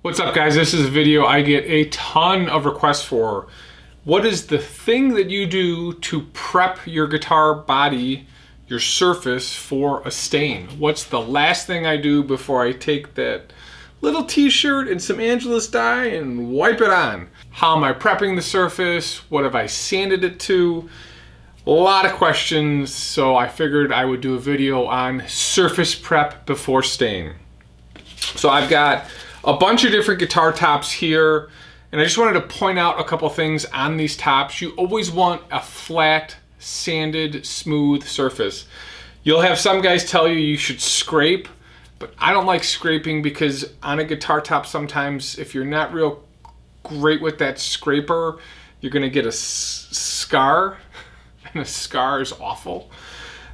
What's up, guys? This is a video I get a ton of requests for. What is the thing that you do to prep your guitar body, your surface, for a stain? What's the last thing I do before I take that little t-shirt and some Angelus dye and wipe it on? How am I prepping the surface? What have I sanded it to? A lot of questions, so I figured I would do a video on surface prep before stain. So I've got a bunch of different guitar tops here, and I just wanted to point out a couple things on these tops. You always want a flat, sanded, smooth surface. You'll have some guys tell you should scrape, but I don't like scraping because on a guitar top sometimes if you're not real great with that scraper, you're gonna get a scar, and a scar is awful.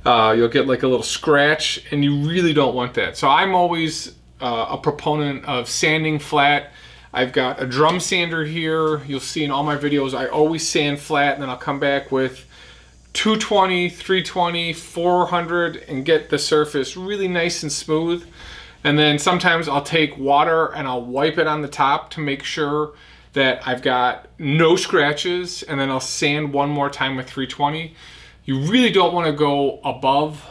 You'll get like a little scratch, and you really don't want that. So I'm always a proponent of sanding flat. I've got a drum sander here. You'll see in all my videos I always sand flat, and then I'll come back with 220, 320, 400 and get the surface really nice and smooth. And then sometimes I'll take water and I'll wipe it on the top to make sure that I've got no scratches, and then I'll sand one more time with 320. You really don't want to go above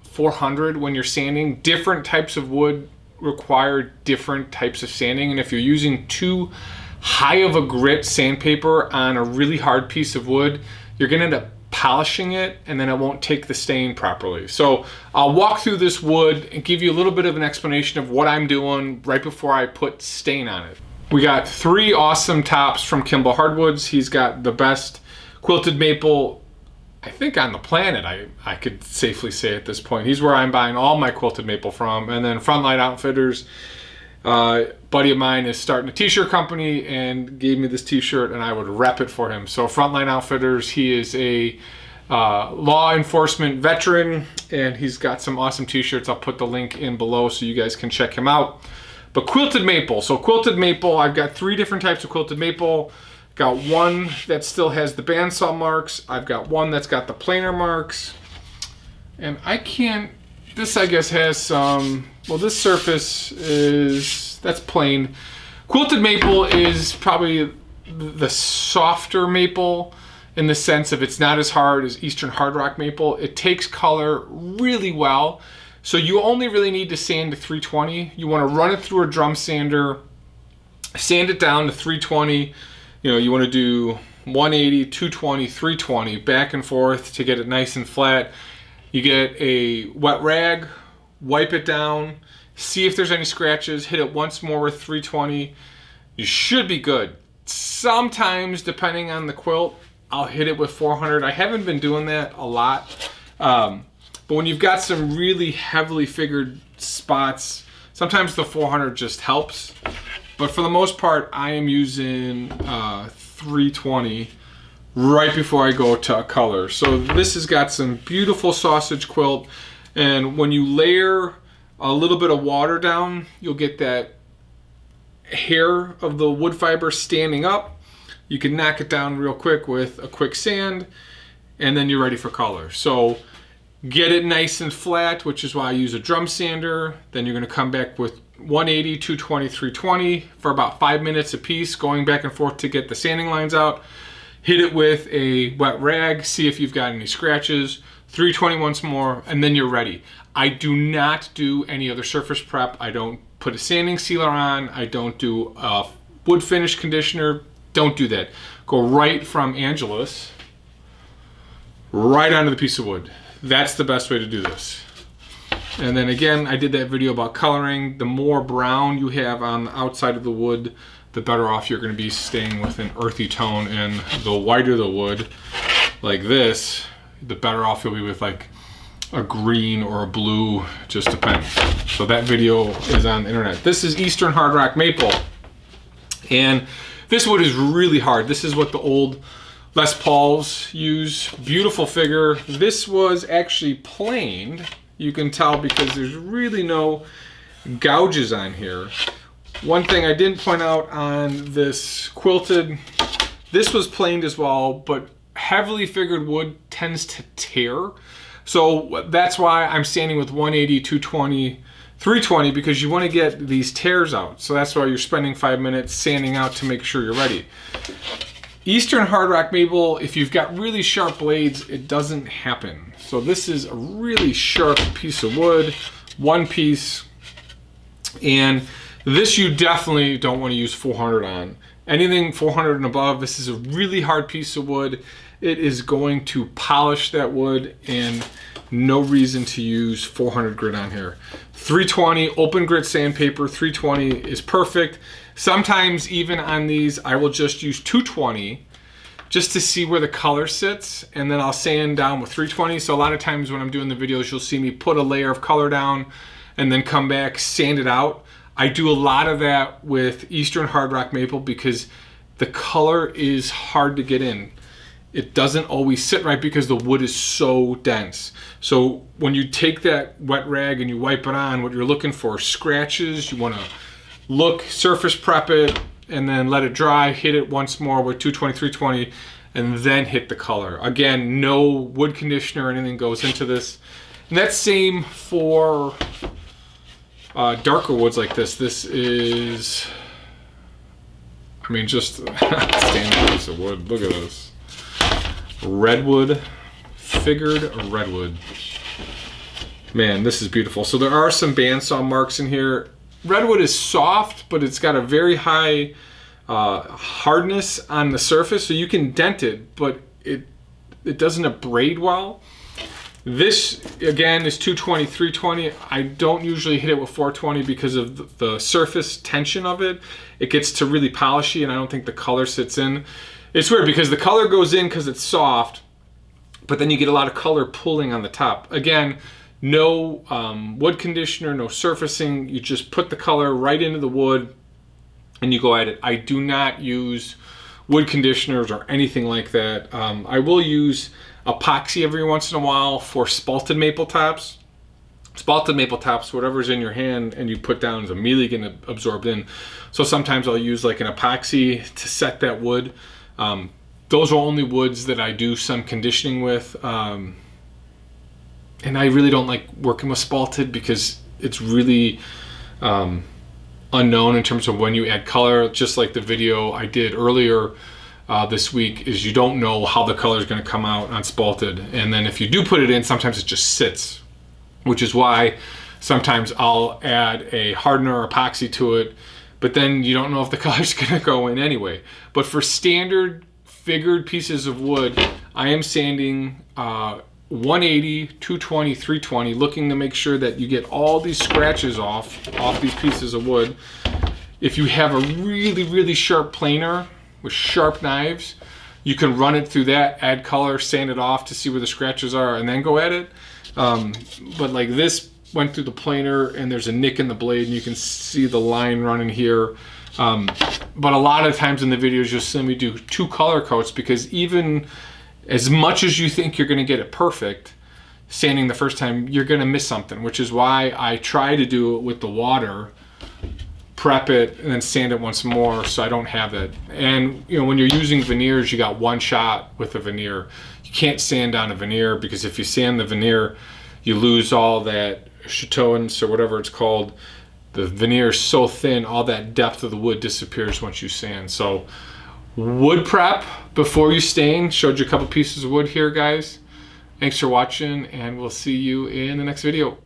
400 when you're sanding. Different types of wood require different types of sanding, and if you're using too high of a grit sandpaper on a really hard piece of wood, you're gonna end up polishing it, and then it won't take the stain properly. So I'll walk through this wood and give you a little bit of an explanation of what I'm doing right before I put stain on it. We got three awesome tops from Kimball Hardwoods. He's got the best quilted maple, I think, on the planet, I could safely say at this point. He's where I'm buying all my quilted maple from. And then Frontline Outfitters, buddy of mine is starting a t-shirt company and gave me this t-shirt, and I would rep it for him. So Frontline Outfitters, he is a law enforcement veteran, and he's got some awesome t-shirts. I'll put the link in below so you guys can check him out. But quilted maple, so quilted maple, I've got three different types of quilted maple. Got one that still has the bandsaw marks. I've got one that's got the planer marks. And this I guess has some, well, this surface that's plain. Quilted maple is probably the softer maple in the sense of it's not as hard as Eastern Hard Rock maple. It takes color really well. So you only really need to sand to 320. You want to run it through a drum sander, sand it down to 320. You know, you want to do 180, 220, 320, back and forth to get it nice and flat. You get a wet rag, wipe it down, see if there's any scratches, hit it once more with 320. You should be good. Sometimes, depending on the quilt, I'll hit it with 400. I haven't been doing that a lot. But when you've got some really heavily figured spots, sometimes the 400 just helps. But for the most part, I am using 320 right before I go to a color. So this has got some beautiful sausage quilt, and when you layer a little bit of water down, you'll get that hair of the wood fiber standing up. You can knock it down real quick with a quick sand, and then you're ready for color. So get it nice and flat, which is why I use a drum sander. Then you're gonna come back with 180, 220, 320 for about 5 minutes a piece, going back and forth to get the sanding lines out. Hit it with a wet rag, see if you've got any scratches. 320 once more, and then you're ready. I do not do any other surface prep. I don't put a sanding sealer on. I don't do a wood finish conditioner. Don't do that. Go right from Angelus right onto the piece of wood. That's the best way to do this. And then again, I did that video about coloring. The more brown you have on the outside of the wood, the better off you're going to be staying with an earthy tone. And the whiter the wood, like this, the better off you'll be with like a green or a blue, just depends. So that video is on the internet. This is Eastern Hard Rock maple. And this wood is really hard. This is what the old Les Pauls use. Beautiful figure. This was actually planed. You can tell because there's really no gouges on here. One thing I didn't point out on this quilted, this was planed as well, but heavily figured wood tends to tear. So that's why I'm sanding with 180, 220, 320 because you want to get these tears out. So that's why you're spending 5 minutes sanding out to make sure you're ready. Eastern Hard Rock Maple, if you've got really sharp blades, it doesn't happen. So this is a really sharp piece of wood, one piece, and this you definitely don't want to use 400 on. Anything 400 and above, this is a really hard piece of wood. It is going to polish that wood, and no reason to use 400 grit on here. 320 open grit sandpaper, 320 is perfect. Sometimes even on these, I will just use 220 just to see where the color sits, and then I'll sand down with 320. So a lot of times when I'm doing the videos, you'll see me put a layer of color down and then come back, sand it out. I do a lot of that with Eastern Hard Rock Maple because the color is hard to get in. It doesn't always sit right because the wood is so dense. So when you take that wet rag and you wipe it on, what you're looking for, scratches. You want to look, surface prep it, and then let it dry, hit it once more with 220, 320, and then hit the color. Again, no wood conditioner or anything goes into this. And that's same for darker woods like this. This is, I mean, just a standard piece of wood. Look at this. Redwood, figured redwood. Man, this is beautiful. So there are some bandsaw marks in here. Redwood is soft, but it's got a very high hardness on the surface, so you can dent it, but it doesn't abrade well. This, again, is 220, 320. I don't usually hit it with 420 because of the surface tension of it. It gets to really polishy, and I don't think the color sits in. It's weird because the color goes in because it's soft, but then you get a lot of color pulling on the top. Again, no wood conditioner, no surfacing. You just put the color right into the wood and you go at it. I do not use wood conditioners or anything like that. I will use epoxy every once in a while for spalted maple tops. Spalted maple tops, whatever's in your hand and you put down is immediately getting absorbed in. So sometimes I'll use like an epoxy to set that wood. Those are only woods that I do some conditioning with. And I really don't like working with spalted because it's really unknown in terms of when you add color. Just like the video I did earlier this week, is you don't know how the color is going to come out on spalted. And then if you do put it in, sometimes it just sits, which is why sometimes I'll add a hardener or epoxy to it, but then you don't know if the color is going to go in anyway. But for standard figured pieces of wood, I am sanding 180, 220, 320, looking to make sure that you get all these scratches off these pieces of wood. If you have a really, really sharp planer with sharp knives, you can run it through that, add color, sand it off to see where the scratches are, and then go at it. But like this went through the planer and there's a nick in the blade and you can see the line running here. But a lot of times in the videos you'll see me do 2 color coats because even as much as you think you're going to get it perfect, sanding the first time, you're going to miss something, which is why I try to do it with the water, prep it, and then sand it once more so I don't have it. And you know, when you're using veneers, you got one shot with a veneer. You can't sand down a veneer because if you sand the veneer, you lose all that chatoance or whatever it's called. The veneer is so thin, all that depth of the wood disappears once you sand. So wood prep before you stain. Showed you a couple pieces of wood here, guys. Thanks for watching, and we'll see you in the next video.